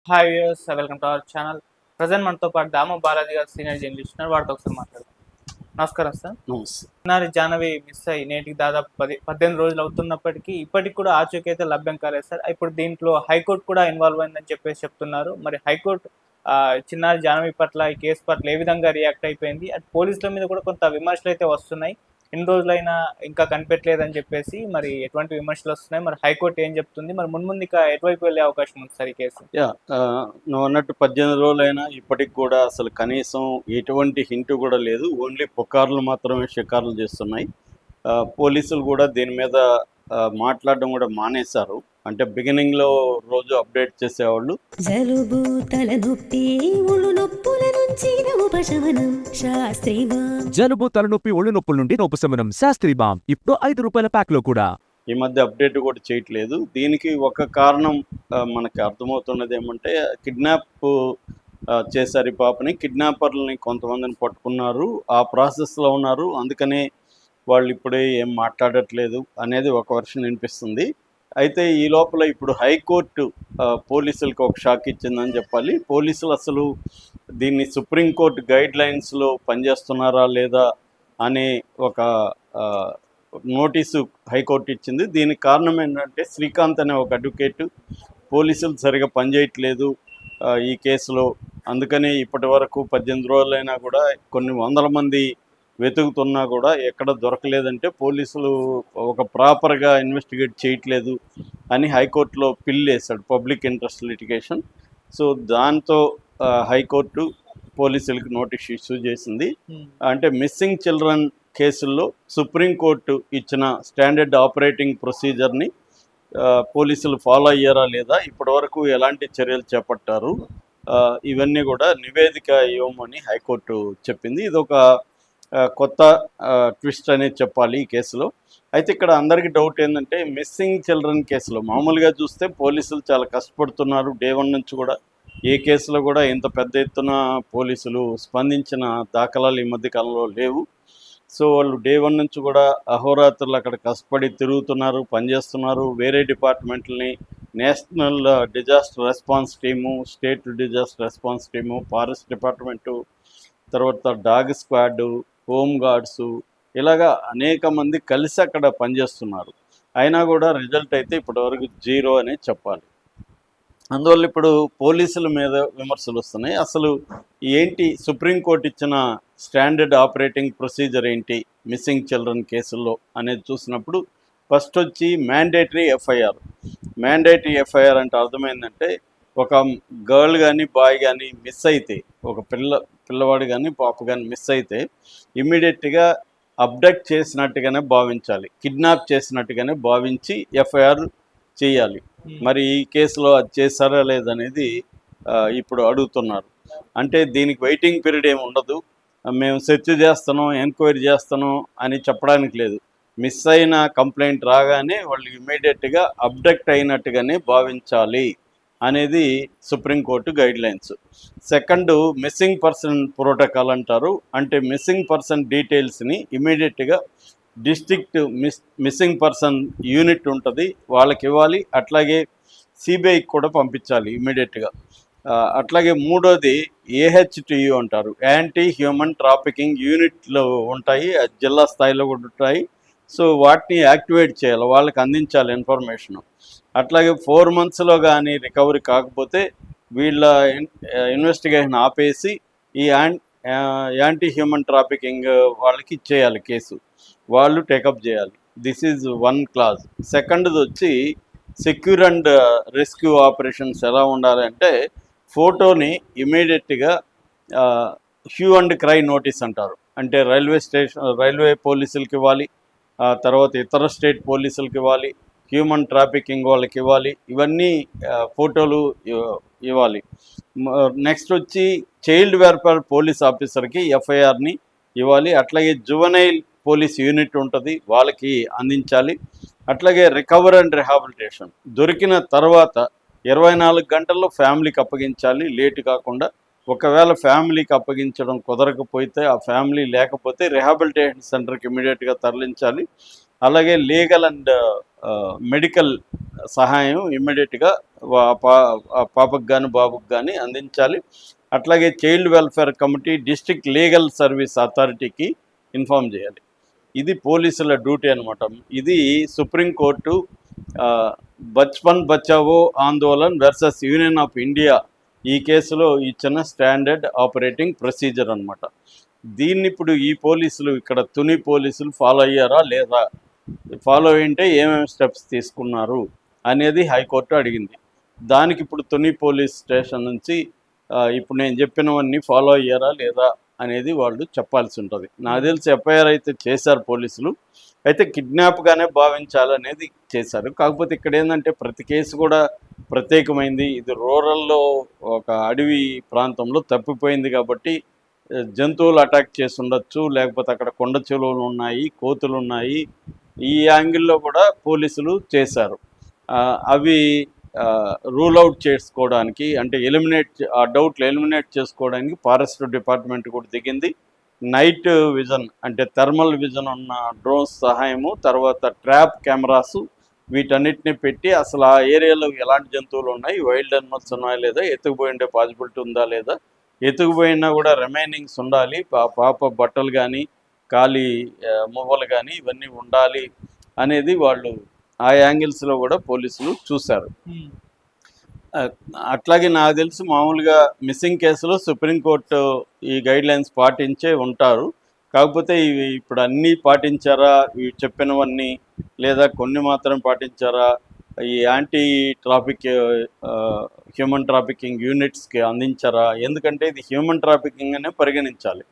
Hi viewers, welcome to our channel. Present మనతో పాటు దాము బాలాజీ గారు సీనియర్ జర్నలిస్ట్ ఉన్నారు. వాడితో ఒకసారి మాట్లాడదాం. నమస్కారం సార్. నమస్తే. చిన్నారి జాహ్నవి మిస్ అయ్యి నేటికి దాదాపు 18 రోజులు అవుతున్నప్పటికీ ఇప్పటికి కూడా ఆచూకీ అయితే లభ్యం కాలేదు సార్. ఇప్పుడు దీంట్లో హైకోర్టు కూడా ఇన్వాల్వ్ అయిందని చెప్పేసి చెప్తున్నారు. మరి హైకోర్టు చిన్నారి జాహ్నవి పట్ల ఈ కేసు పట్ల ఏ విధంగా రియాక్ట్ అయిపోయింది? అటు పోలీసుల మీద కూడా కొంత విమర్శలు అయితే వస్తున్నాయి. ఎన్ని రోజులైనా ఇంకా కనిపెట్టలేదని చెప్పేసి మరి ఎటువంటి విమర్శలు వస్తున్నాయి? మరి హైకోర్టు ఏం చెప్తుంది? మరి మున్ముందు ఇక ఎటువైపు వెళ్ళే అవకాశం ఉంది సార్ ఈ కేసు? నువ్వు అన్నట్టు 18 రోజులైనా ఇప్పటికి కూడా అసలు కనీసం ఎటువంటి హింట్ కూడా లేదు. ఓన్లీ పుకార్లు మాత్రమే షికారులు చేస్తున్నాయి. పోలీసులు కూడా దీని మీద మాట్లాడడం కూడా మానేశారు. అంటే బిగినింగ్లో రోజు అప్డేట్ చేసేవాళ్ళు. జలుబు తలనొప్పి ఒళ్ళు నొప్పుల నుంచి ఉపశమనం శాస్త్రీ బామ్. జలుబు తలనొప్పి ఒళ్ళు నొప్పుల నుండి ఉపశమనం శాస్త్రీ బామ్ ఇప్పుడు ₹5 ప్యాక్ లో కూడా. ఈ మధ్య అప్డేట్ కూడా చేయట్లేదు. దీనికి ఒక కారణం మనకి అర్థమవుతున్నది ఏమంటే కిడ్నాప్ చేశారు ఈ పాపని. కిడ్నాపర్లని కొంతమందిని పట్టుకున్నారు, ఆ ప్రాసెస్లో ఉన్నారు. అందుకనే వాళ్ళు ఇప్పుడే ఏం మాట్లాడట్లేదు అనేది ఒక వర్షన్ వినిపిస్తుంది. అయితే ఈ లోపల ఇప్పుడు హైకోర్టు పోలీసులకు ఒక షాక్ ఇచ్చిందని చెప్పాలి. పోలీసులు అసలు దీన్ని సుప్రీంకోర్టు గైడ్ లైన్స్లో పనిచేస్తున్నారా లేదా అనే ఒక నోటీసు హైకోర్టు ఇచ్చింది. దీనికి కారణం ఏంటంటే శ్రీకాంత్ అనే ఒక అడ్వకేట్ పోలీసులు సరిగా పనిచేయట్లేదు ఈ కేసులో. అందుకని ఇప్పటి వరకు 18 రోజులైనా కూడా కొన్ని వందల మంది వెతుకుతున్నా కూడా ఎక్కడ దొరకలేదంటే పోలీసులు ఒక ప్రాపర్గా ఇన్వెస్టిగేట్ చేయట్లేదు అని హైకోర్టులో పిల్ వేశాడు, పబ్లిక్ ఇంట్రెస్ట్ లిటిగేషన్. సో దాంతో హైకోర్టు పోలీసులకు నోటీస్ ఇష్యూ చేసింది. అంటే మిస్సింగ్ చిల్డ్రన్ కేసుల్లో సుప్రీంకోర్టు ఇచ్చిన స్టాండర్డ్ ఆపరేటింగ్ ప్రొసీజర్ని పోలీసులు ఫాలో అయ్యారా లేదా, ఇప్పటివరకు ఎలాంటి చర్యలు చేపట్టారు, ఇవన్నీ కూడా నివేదిక ఇవ్వమని హైకోర్టు చెప్పింది. ఇది ఒక కొత్త ట్విస్ట్ అనేది చెప్పాలి ఈ కేసులో. అయితే ఇక్కడ అందరికీ డౌట్ ఏంటంటే మిస్సింగ్ చిల్డ్రన్ కేసులో మామూలుగా చూస్తే పోలీసులు చాలా కష్టపడుతున్నారు. డే 1 నుంచి కూడా ఏ కేసులో కూడా ఇంత పెద్ద ఎత్తున పోలీసులు స్పందించిన దాఖలాలు ఈ మధ్య కాలంలో లేవు. సో వాళ్ళు డే 1 నుంచి కూడా అహోరాత్రులు అక్కడ కష్టపడి తిరుగుతున్నారు, పనిచేస్తున్నారు. వేరే డిపార్ట్మెంట్లని, national disaster response team, state disaster response team, forest department, తర్వాత డాగ్ స్క్వాడు, హోమ్ గార్డ్సు, ఇలాగా అనేక మంది కలిసి అక్కడ పనిచేస్తున్నారు. అయినా కూడా రిజల్ట్ అయితే ఇప్పటివరకు 0 అనే చెప్పాలి. అందువల్ల ఇప్పుడు పోలీసుల మీద విమర్శలు వస్తున్నాయి. అసలు ఏంటి సుప్రీంకోర్టు ఇచ్చిన స్టాండర్డ్ ఆపరేటింగ్ ప్రొసీజర్ ఏంటి మిస్సింగ్ చిల్డ్రన్ కేసుల్లో అనేది చూసినప్పుడు ఫస్ట్ వచ్చి మ్యాండేటరీ ఎఫ్ఐఆర్. మ్యాండేటరీ ఎఫ్ఐఆర్ అంటే అర్థమైందంటే ఒక గర్ల్ కానీ బాయ్ కానీ మిస్ అయితే, ఒక పిల్లవాడు కానీ పాప కానీ మిస్ అయితే ఇమ్మీడియట్గా అబ్డక్ట్ చేసినట్టుగానే భావించాలి, కిడ్నాప్ చేసినట్టుగానే భావించి ఎఫ్ఐఆర్ చేయాలి. మరి ఈ కేసులో అది చేశారా లేదనేది ఇప్పుడు అడుగుతున్నారు. అంటే దీనికి వెయిటింగ్ పీరియడ్ ఏమి ఉండదు, మేము సెర్చ్ చేస్తున్నాం, ఎంక్వైరీ చేస్తున్నాం అని చెప్పడానికి లేదు. మిస్ అయిన కంప్లైంట్ రాగానే వాళ్ళు ఇమ్మీడియట్గా అబ్డక్ట్ అయినట్టుగానే భావించాలి అనేది supreme court guide lines. Second, missing person protocol అంటారు. అంటే మిస్సింగ్ పర్సన్ డీటెయిల్స్ని ఇమీడియట్గా డిస్ట్రిక్ట్ మిస్సింగ్ పర్సన్ యూనిట్ ఉంటుంది, వాళ్ళకి ఇవ్వాలి. అట్లాగే సిబిఐకి కూడా పంపించాలి ఇమీడియట్గా. అట్లాగే మూడోది ఏహెచ్టియు అంటారు, యాంటీ హ్యూమన్ ట్రాఫికింగ్ యూనిట్లు ఉంటాయి, జిల్లా స్థాయిలో కూడా ఉంటాయి. సో వాటిని యాక్టివేట్ చేయాలి, వాళ్ళకి అందించాలి ఇన్ఫర్మేషను. అట్లాగే 4 monthsలో కానీ రికవరీ కాకపోతే వీళ్ళ ఇన్వెస్టిగేషన్ ఆపేసి ఈ యాంటీ హ్యూమన్ ట్రాఫికింగ్ వాళ్ళకి ఇచ్చేయాలి కేసు, వాళ్ళు టేకప్ చేయాలి. This is 1 clause. సెకండ్ది వచ్చి సెక్యూర్ అండ్ రెస్క్యూ ఆపరేషన్స్ ఎలా ఉండాలి అంటే ఫోటోని ఇమీడియట్గా హ్యూ అండ్ క్రై నోటీస్ అంటారు. అంటే రైల్వే పోలీసులకి ఇవ్వాలి, తర్వాత ఇతర స్టేట్ పోలీసులకి ఇవ్వాలి, హ్యూమన్ ట్రాఫికింగ్ వాళ్ళకి ఇవ్వాలి. ఇవన్నీ ఫోటోలు ఇవ్వాలి. నెక్స్ట్ వచ్చి చైల్డ్ వెల్ఫేర్ పోలీస్ ఆఫీసర్కి ఎఫ్ఐఆర్ని ఇవ్వాలి. అట్లాగే జువెనైల్ పోలీస్ యూనిట్ ఉంటుంది, వాళ్ళకి అందించాలి. అట్లాగే రికవర్ అండ్ రిహాబిలిటేషన్ దొరికిన తర్వాత 24 గంటల్లో ఫ్యామిలీకి అప్పగించాలి, లేటు కాకుండా. ఒకవేళ ఫ్యామిలీకి అప్పగించడం కుదరకపోతే, ఆ ఫ్యామిలీ లేకపోతే రిహాబిలిటేషన్ సెంటర్కి ఇమీడియట్గా తరలించాలి. అలాగే లీగల్ అండ్ మెడికల్ సహాయం ఇమ్మీడియట్గా పాపకు కానీ బాబుకు కానీ అందించాలి. అట్లాగే child welfare committee district legal service అథారిటీకి ఇన్ఫామ్ చేయాలి. ఇది పోలీసుల డ్యూటీ అనమాట. ఇది supreme court Bachpan Bachao Andolan versus union of India ఈ కేసులో ఇచ్చిన స్టాండర్డ్ ఆపరేటింగ్ ప్రొసీజర్ అనమాట. దీన్ని ఇప్పుడు ఈ పోలీసులు ఇక్కడ తుని పోలీసులు ఫాలో అయ్యారా లేదా, ఫాలో అయింటే ఏమేమి స్టెప్స్ తీసుకున్నారు అనేది హైకోర్టు అడిగింది. దానికి ఇప్పుడు తుని పోలీస్ స్టేషన్ నుంచి ఇప్పుడు నేను చెప్పినవన్నీ ఫాలో అయ్యారా లేదా అనేది వాళ్ళు చెప్పాల్సి ఉంటుంది. నాకు తెలిసి ఎఫ్ఐఆర్ అయితే చేశారు పోలీసులు, అయితే కిడ్నాప్గానే భావించాలనేది చేశారు. కాకపోతే ఇక్కడ ఏంటంటే ప్రతి కేసు కూడా ప్రత్యేకమైంది. ఇది రూరల్లో ఒక అడవి ప్రాంతంలో తప్పిపోయింది కాబట్టి జంతువులు అటాక్ చేసి ఉండొచ్చు, లేకపోతే అక్కడ కొండ చెలువలు ఉన్నాయి, కోతులు ఉన్నాయి. ఈ యాంగిల్లో కూడా పోలీసులు చేశారు. అవి రూల్ అవుట్ చేసుకోవడానికి, అంటే ఆ డౌట్లు ఎలిమినేట్ చేసుకోవడానికి ఫారెస్ట్ డిపార్ట్మెంట్ కూడా దిగింది. నైట్ విజన్ అంటే థర్మల్ విజన్ ఉన్న డ్రోన్స్ సహాయము, తర్వాత ట్రాప్ కెమెరాసు, వీటన్నిటిని పెట్టి అసలు ఆ ఏరియాలో ఎలాంటి జంతువులు ఉన్నాయి, వైల్డ్ అనిమల్స్ ఉన్నాయా లేదా, ఎత్తుకుపోయిండే పాసిబిలిటీ ఉందా లేదా, ఎత్తుకుపోయినా కూడా రిమైనింగ్స్ ఉండాలి, పాప బట్టలు కానీ ఖాళీ మువ్వలు కానీ ఇవన్నీ ఉండాలి అనేది వాళ్ళు ఆ యాంగిల్స్లో కూడా పోలీసులు చూశారు. అట్లాగే నాకు తెలిసి మామూలుగా మిస్సింగ్ కేసులో సుప్రీంకోర్టు ఈ గైడ్లైన్స్ పాటించే ఉంటారు. కాకపోతే ఇవి ఇప్పుడు అన్నీ పాటించారా, ఇవి చెప్పినవన్నీ, లేదా కొన్ని మాత్రం పాటించారా, ఈ యాంటీ హ్యూమన్ ట్రాఫికింగ్ యూనిట్స్కి అందించారా, ఎందుకంటే ఇది హ్యూమన్ ట్రాఫికింగ్ అనే పరిగణించాలి.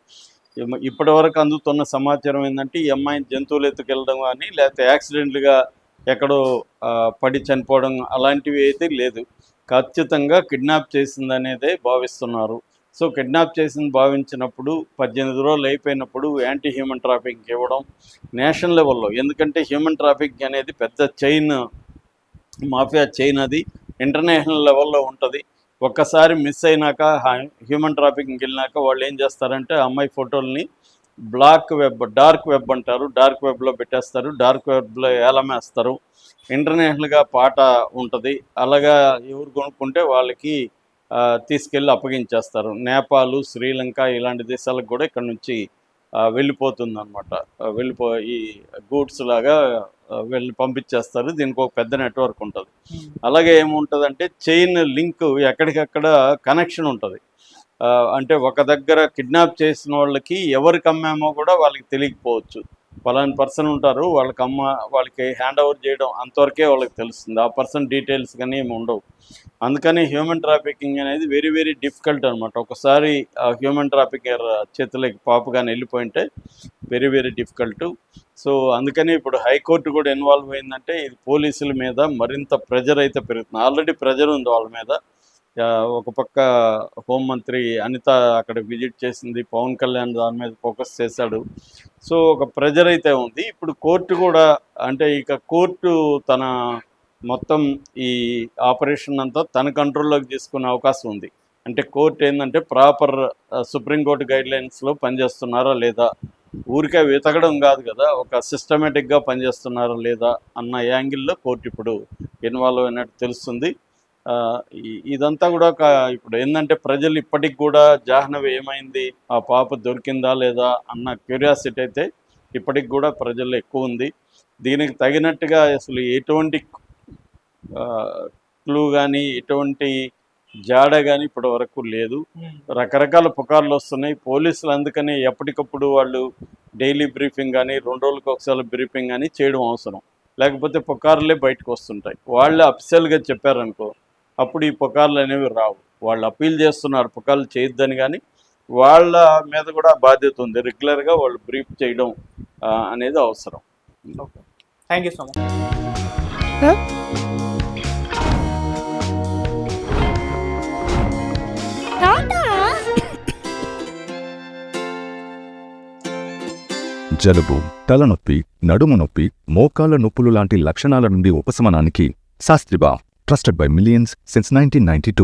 ఇప్పటి వరకు అందుతున్న సమాచారం ఏంటంటే ఈ అమ్మాయిని జంతువులు ఎత్తుకెళ్ళడం కానీ, లేకపోతే యాక్సిడెంట్లుగా ఎక్కడో పడి చనిపోవడం అలాంటివి అయితే లేదు. ఖచ్చితంగా కిడ్నాప్ చేసిందనేదే భావిస్తున్నారు. సో కిడ్నాప్ చేసింది భావించినప్పుడు 18 రోజులు అయిపోయినప్పుడు యాంటీ హ్యూమన్ ట్రాఫికింగ్ ఇవ్వడం నేషనల్ లెవెల్లో, ఎందుకంటే హ్యూమన్ ట్రాఫికింగ్ అనేది పెద్ద మాఫియా చైన్, అది ఇంటర్నేషనల్ లెవెల్లో ఉంటుంది. ఒక్కసారి మిస్ అయినాక హ్యూమన్ ట్రాఫికింగ్ వెళ్ళినాక వాళ్ళు ఏం చేస్తారంటే అమ్మాయి ఫోటోల్ని డార్క్ వెబ్ అంటారు, డార్క్ వెబ్లో పెట్టేస్తారు, డార్క్ వెబ్లో ఏలమేస్తారు. ఇంటర్నేషనల్గా పాట ఉంటుంది, అలాగా ఎవరు కొనుక్కుంటే వాళ్ళకి తీసుకెళ్ళి అప్పగించేస్తారు. నేపాల్, శ్రీలంక ఇలాంటి దేశాలకు కూడా ఇక్కడ నుంచి వెళ్ళిపోతుంది అనమాట. ఈ గూడ్స్ లాగా వెళ్ళి పంపించేస్తారు. దీనికి ఒక పెద్ద నెట్వర్క్ ఉంటుంది. అలాగే ఏముంటుందంటే చైన్ లింక్, ఎక్కడికక్కడ కనెక్షన్ ఉంటుంది. అంటే ఒక దగ్గర కిడ్నాప్ చేసిన వాళ్ళకి ఎవరికి అమ్మామో కూడా వాళ్ళకి తెలియకపోవచ్చు. పలానా పర్సన్ ఉంటారు, వాళ్ళకి హ్యాండ్ ఓవర్ చేయడం అంతవరకే వాళ్ళకి తెలుస్తుంది. ఆ పర్సన్ డీటెయిల్స్ కానీ ఏమి ఉండవు. అందుకని హ్యూమన్ ట్రాఫికింగ్ అనేది వెరీ వెరీ డిఫికల్ట్ అనమాట. ఒకసారి హ్యూమన్ ట్రాఫికర్ చేతులకి పాప కానీ వెళ్ళిపోయింటే వెరీ వెరీ డిఫికల్ట్. సో అందుకని ఇప్పుడు హైకోర్టు కూడా ఇన్వాల్వ్ అయిందంటే ఇది పోలీసుల మీద మరింత ప్రెజర్ అయితే పెరుగుతుంది. ఆల్రెడీ ప్రెజర్ ఉంది వాళ్ళ మీద. ఒక పక్క హోంమంత్రి అనిత అక్కడ విజిట్ చేసింది, పవన్ కళ్యాణ్ దాని మీద ఫోకస్ చేశాడు. సో ఒక ప్రెజర్ అయితే ఉంది. ఇప్పుడు కోర్టు కూడా, అంటే ఇక కోర్టు తన మొత్తం ఈ ఆపరేషన్ అంతా తన కంట్రోల్లోకి తీసుకునే అవకాశం ఉంది. అంటే కోర్టు ఏంటంటే ప్రాపర్ సుప్రీంకోర్టు గైడ్లైన్స్లో పనిచేస్తున్నారా లేదా, ఊరికే వెతకడం కాదు కదా, ఒక సిస్టమేటిక్గా పనిచేస్తున్నారా లేదా అన్న యాంగిల్లో కోర్టు ఇప్పుడు ఇన్వాల్వ్ అయినట్టు తెలుస్తుంది. ఇదంతా కూడా ఇప్పుడు ఏంటంటే ప్రజలు ఇప్పటికి కూడా జాహ్నవి ఏమైంది, ఆ పాప దొరికిందా లేదా అన్న క్యూరియాసిటీ అయితే ఇప్పటికి కూడా ప్రజల్లో ఎక్కువ ఉంది. దీనికి తగినట్టుగా అసలు ఎటువంటి క్లూ కానీ ఎటువంటి జాడ కానీ ఇప్పటి వరకు లేదు. రకరకాల పుకార్లు వస్తున్నాయి. పోలీసులు అందుకని ఎప్పటికప్పుడు వాళ్ళు డైలీ బ్రీఫింగ్ కానీ 2 రోజులకు ఒకసారి బ్రీఫింగ్ కానీ చేయడం అవసరం. లేకపోతే పుకార్లే బయటకు వస్తుంటాయి. వాళ్ళు అఫీషియల్గా చెప్పారనుకో అప్పుడు ఈ పుకార్లు అనేవి రావు. వాళ్ళు అప్పీల్ చేస్తున్నారు పుకార్లు చేయొద్దని, కానీ వాళ్ళ మీద కూడా బాధ్యత ఉంది. రెగ్యులర్గా వాళ్ళు బ్రీఫ్ చేయడం అనేది అవసరం. Okay, thank you so much. జలుబు, తలనొప్పి, నడుము నొప్పి, మోకాళ్ల నొప్పులు లాంటి లక్షణాల నుండి ఉపశమనానికి Shastri balm, trusted by millions since 1992.